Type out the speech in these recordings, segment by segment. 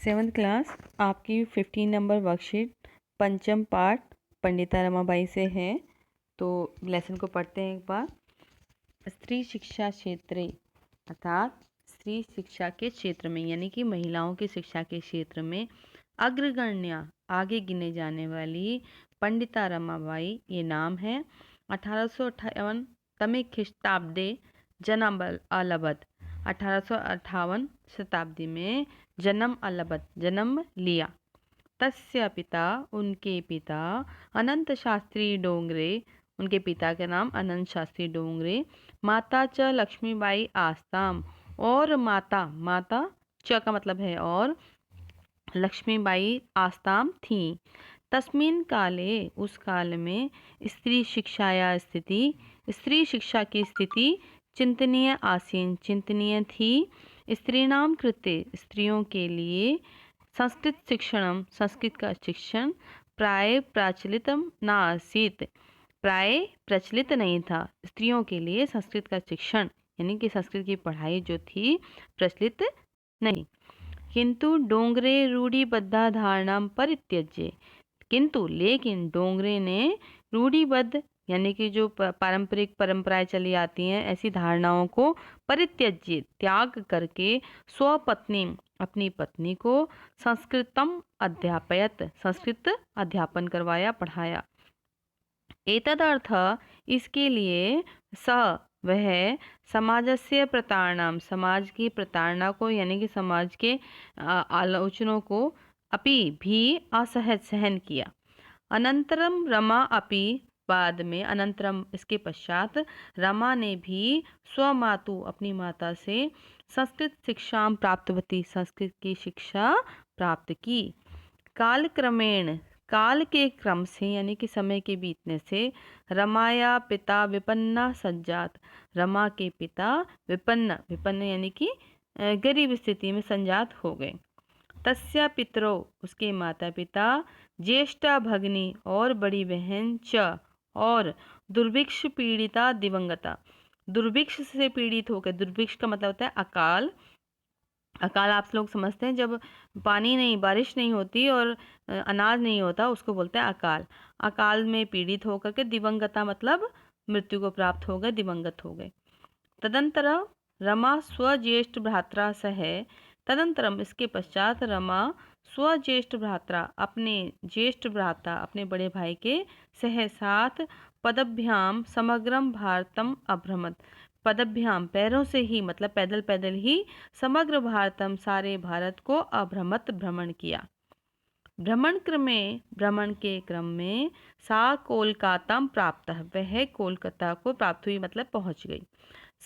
Seventh class आपकी 15 number worksheet पंचम पाठ पंडिता रमाबाई से है। तो लेसन को पढ़ते हैं एक बार। स्त्री शिक्षा क्षेत्रे अर्थात स्त्री शिक्षा के क्षेत्र में यानी कि महिलाओं की शिक्षा के क्षेत्र में अग्रगण्या आगे गिने जाने वाली पंडिता रमाबाई ये नाम है। 1858 तमे ख्रिस्ताब्दे जन्म अलबत 1858 शताब्दी में जन्म लिया। तस्य पिता उनके पिता अनंत शास्त्री डोंगरे, उनके पिता का नाम अनंत शास्त्री डोंगरे, माता च लक्ष्मीबाई आस्ताम और माता च का मतलब है और लक्ष्मीबाई आस्ताम थी। तस्मिन काले उस काल में स्त्री शिक्षा की स्थिति चिंतनीय थी। स्त्रीणाम कृते स्त्रियों के लिए संस्कृत का शिक्षण प्राय प्रचलित नहीं था। स्त्रियों के लिए संस्कृत का शिक्षण यानी कि संस्कृत की पढ़ाई जो थी प्रचलित नहीं। किंतु डोंगरे रूढ़िबद्धा धारणा परित्यज्य, लेकिन डोंगरे ने रूढ़िबद्ध यानी कि जो पारंपरिक परंपराएं चली आती हैं ऐसी धारणाओं को परित्यज्य त्याग करके स्वपत्नी अपनी पत्नी को संस्कृतम अध्यापयत संस्कृत अध्यापन करवाया पढ़ाया। एतदर्थ इसके लिए वह समाजस्य प्रताड़नाम समाज की प्रताड़ना को यानी कि समाज के आलोचनों को अपि भी असहज सहन किया। अनंतरम रमा अपि बाद में अनंतरम इसके पश्चात रमा ने भी स्वमातु अपनी माता से संस्कृत शिक्षा प्राप्तवती संस्कृत की शिक्षा प्राप्त की। कालक्रमेण काल के क्रम से यानी कि समय के बीतने से रमाया पिता विपन्ना संजात, रमा के पिता विपन्न यानी कि गरीब स्थिति में संजात हो गए। तस्या पितरो उसके माता पिता ज्येष्ठा भगनी और बड़ी बहन च और दुर्भिक्ष पीड़िता दिवंगता, दुर्भिक्ष से पीड़ित हो गए। दुर्भिक्ष का मतलब होता है अकाल। अकाल आप लोग समझते हैं जब पानी नहीं बारिश नहीं होती और अनाज नहीं होता उसको बोलते हैं अकाल। अकाल में पीड़ित होकर के दिवंगता मतलब मृत्यु को प्राप्त हो गए, दिवंगत हो गए। तदंतर रमा स्वज्येष्ठ भ्रात्रा सह, तदंतरम इसके पश्चात रमा स्वज्येष्ठ भ्रात्रा अपने ज्येष्ठ भ्राता अपने बड़े भाई के सह साथ पदभ्याम समग्रम भारतम अभ्रमत, पदभ्याम पैरों से ही मतलब पैदल पैदल ही समग्र भारतम सारे भारत को अभ्रमत भ्रमण किया। भ्रमण के क्रम में सा कोलकाता प्राप्त, वह कोलकाता को प्राप्त हुई मतलब पहुंच गई।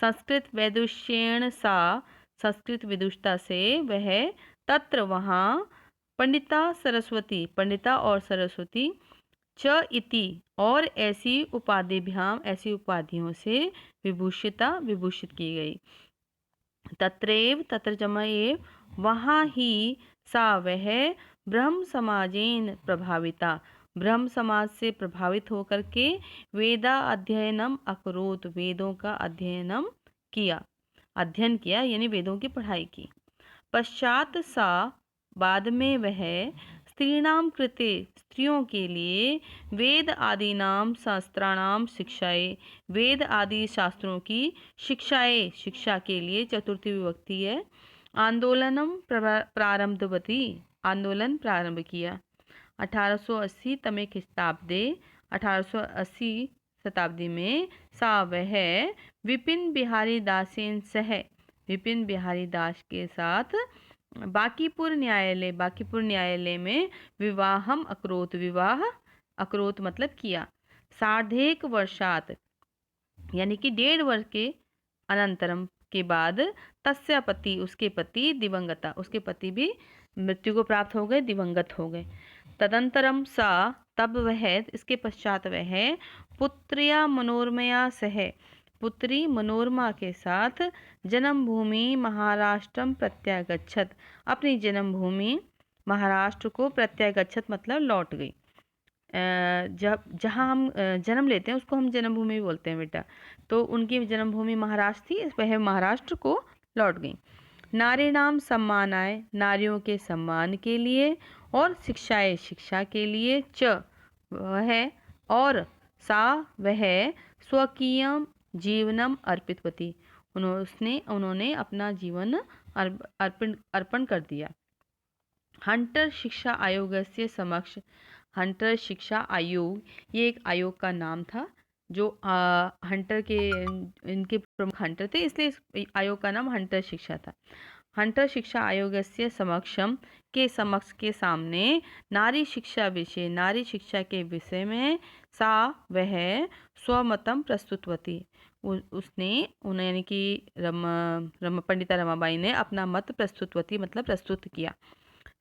संस्कृत वैदुष्येण सा संस्कृत विदुषता से वह तत्र वहाँ पंडिता और सरस्वती च इति और ऐसी उपाधियों से विभूषित की गई। तत्र जमा एव वहाँ ही सा वह ब्रह्म समाजेन प्रभाविता, ब्रह्म समाज से प्रभावित होकर के वेदा अध्ययनम अकरोत, वेदों का अध्ययन किया यानी वेदों की पढ़ाई की। पश्चात सा बाद में वह स्त्रीणाम कृते स्त्रियों के लिए वेद आदि नाम शास्त्राणाम शिक्षाएं, वेद आदि शास्त्रों की शिक्षा के लिए चतुर्थी विभक्ति है। आंदोलन प्रारंभ किया। 1880 तमे ख्रिस्ताब्दे 1880 शताब्दी में सा वह विपिन बिहारी दास के साथ बांकीपुर न्यायालय में विवाह अकरोत मतलब किया। सार्धेक वर्षात यानी कि 1.5 वर्ष के अनंतरम के बाद तस्य पति उसके पति दिवंगता, उसके पति भी मृत्यु को प्राप्त हो गए, दिवंगत हो गए। तदंतरम सा तब वह इसके पश्चात वह पुत्रिया मनोरमया सह पुत्री मनोरमा के साथ जन्मभूमि महाराष्ट्र प्रत्यागच्छत, अपनी जन्मभूमि महाराष्ट्र को प्रत्यागच्छत मतलब लौट गई। जहाँ हम जन्म लेते हैं उसको हम जन्मभूमि बोलते हैं बेटा, तो उनकी जन्मभूमि महाराष्ट्र थी, वह महाराष्ट्र को लौट गई। नारीणाम सम्मानाय, नारियों के सम्मान के लिए, और शिक्षाए, शिक्षा के लिए, च वह, और सा वह, स्वकीयम जीवनम अर्पितवती, उन्होंने अपना जीवन अर्पण कर दिया। हंटर शिक्षा आयोग से समक्ष, हंटर शिक्षा आयोग, ये एक आयोग का नाम था जो हंटर के, इनके प्रमुख हंटर थे, इसलिए इस आयोग का नाम हंटर शिक्षा था। हंटर शिक्षा आयोग से समक्षम, के समक्ष, के सामने, नारी शिक्षा विषय, नारी शिक्षा के विषय में, सा वह, स्वमतम प्रस्तुतवती, उसने उन्हें यानी कि पंडिता रमाबाई ने अपना मत प्रस्तुतवती मतलब प्रस्तुत किया।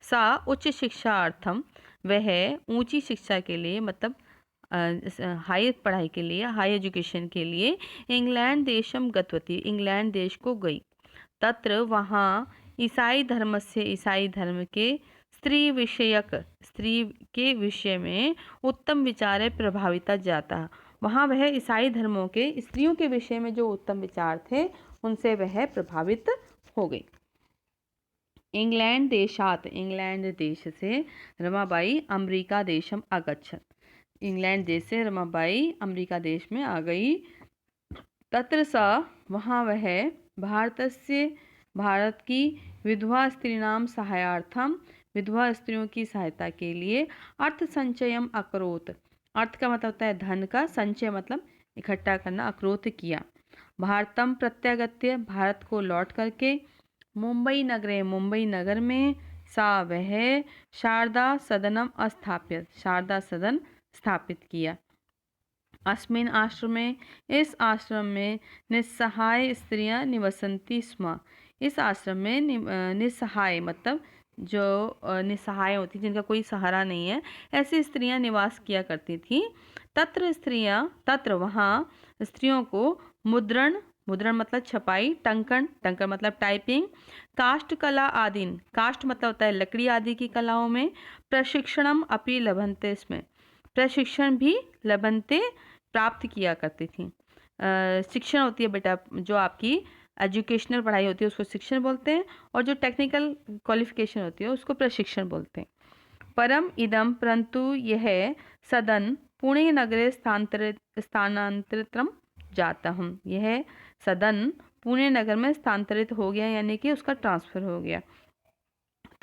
सा उच्च शिक्षा अर्थम, वह ऊंची शिक्षा के लिए मतलब हाई पढ़ाई के लिए, हाई एजुकेशन के लिए, इंग्लैंड देशम गतवती, इंग्लैंड देश को गई। तत्र वहाँ, ईसाई धर्म से, ईसाई धर्म के, स्त्री विषयक, स्त्री के विषय में, उत्तम विचार प्रभाविता जाता, वहाँ वह ईसाई धर्मों के स्त्रियों के विषय में जो उत्तम विचार थे उनसे वह प्रभावित हो गई। इंग्लैंड देशात, इंग्लैंड देश से, रमाबाई अमेरिका देशम अगच्छत, इंग्लैंड देश से रमाबाई अमेरिका देश में आ गई। तत्र सा, वहाँ वह, भारत की विधवा स्त्रीणाम सहायार्थम, विधवा स्त्रियों की सहायता के लिए, अर्थ संचयम अकरोत, अर्थ का मतलब होता है धन का, संचय मतलब इकट्ठा करना, अकरोत किया। भारतम प्रत्यागत्य, भारत को लौट करके, मुंबई नगरे, मुंबई नगर में, सा वह, शारदा सदनम स्थापित, शारदा सदन स्थापित किया। अस्मिन आश्रम में, इस आश्रम में, निस्सहाय स्त्रियां निवसंती स्म, इस आश्रम में निस्सहाय मतलब जो निस्सहाय होती, जिनका कोई सहारा नहीं है, ऐसी स्त्रियां निवास किया करती थी। तत्र स्त्रियां, तत्र वहाँ स्त्रियों को मुद्रण, मुद्रण मतलब छपाई, टंकन, टंकन मतलब टाइपिंग, काष्ठ कला आदि, काष्ठ मतलब होता है लकड़ी आदि की कलाओं में, प्रशिक्षणम अपि लभन्ते, इसमें प्रशिक्षण भी लभन्ते प्राप्त किया करती थी। शिक्षण होती है बेटा, जो आपकी एजुकेशनल पढ़ाई होती है उसको शिक्षण बोलते हैं, और जो टेक्निकल क्वालिफिकेशन होती है उसको प्रशिक्षण बोलते हैं। परम इदम, परंतु यह सदन पुणे नगरे स्थानांतरितम जाता हूँ, यह सदन पुणे नगर में स्थानांतरित हो गया, यानी कि उसका ट्रांसफर हो गया।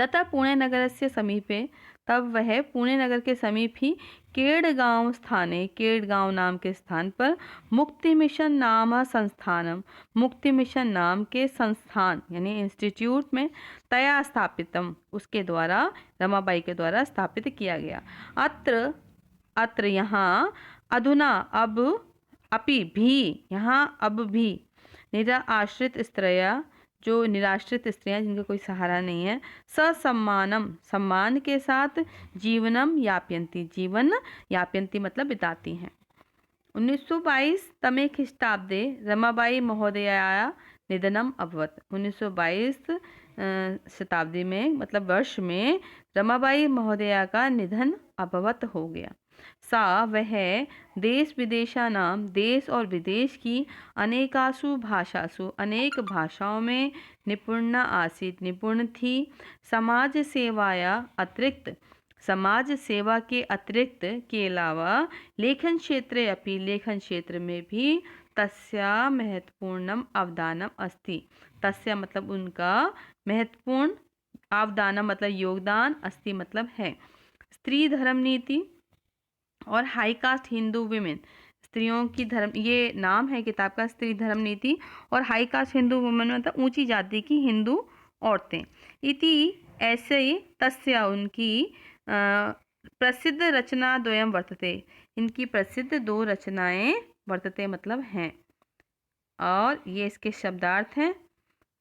तथा पुणे नगर से समीपे, तब वह पुणे नगर के समीप ही, केड़गांव स्थाने, केड़गांव नाम के स्थान पर, मुक्ति मिशन नाम संस्थानम, मुक्ति मिशन नाम के संस्थान यानी इंस्टीट्यूट में, तया स्थापितम, उसके द्वारा, रमाबाई के द्वारा स्थापित किया गया। अत्र, अत्र यहाँ, अधुना अब, अपि भी, यहाँ अब भी, निराश्रित स्त्रियां, जो निराश्रित स्त्रियां जिनका कोई सहारा नहीं है, ससम्मानम, सम्मान के साथ, जीवनम यापयन्ति, जीवन यापयन्ति मतलब बिताती हैं। 1922 तमे ख्रीष्टाब्दे रमाबाई महोदयाया निधनम अभवत, 1922 शताब्दी में मतलब वर्ष में रमाबाई महोदया का निधन अभवत हो गया। सा वह, देश विदेशा नाम, देश और विदेश की, अनेकासु भाषासु, अनेक भाषाओं में, निपुण आसीत, निपुण थी। समाज सेवाया अतिरिक्त, समाज सेवा के अतिरिक्त के अलावा, लेखन क्षेत्रे अपि, लेखन क्षेत्र में भी, तस्या महत्वपूर्णम अवदानम अस्ति, तस्या मतलब उनका, महत्वपूर्ण, अवदानम मतलब योगदान, अस्ति मतलब है। स्त्री धर्म नीति और हाई कास्ट हिंदू विमेन, स्त्रियों की धर्म, ये नाम है किताब का, स्त्री धर्म नीति और हाई कास्ट हिंदू वुमेन मतलब ऊंची जाति की हिंदू औरतें। इति, ऐसे ही, तस्या उनकी, प्रसिद्ध रचना द्वयम वर्तते, इनकी प्रसिद्ध दो रचनाएं वर्तते मतलब हैं, और ये इसके शब्दार्थ हैं।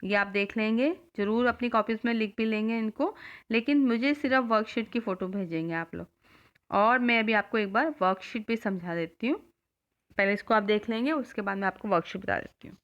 ये आप देख लेंगे, जरूर अपनी कॉपीज में लिख भी लेंगे इनको, लेकिन मुझे सिर्फ वर्कशीट की फ़ोटो भेजेंगे आप लोग, और मैं अभी आपको एक बार वर्कशीट भी समझा देती हूँ। पहले इसको आप देख लेंगे, उसके बाद मैं आपको वर्कशीट बता देती हूँ।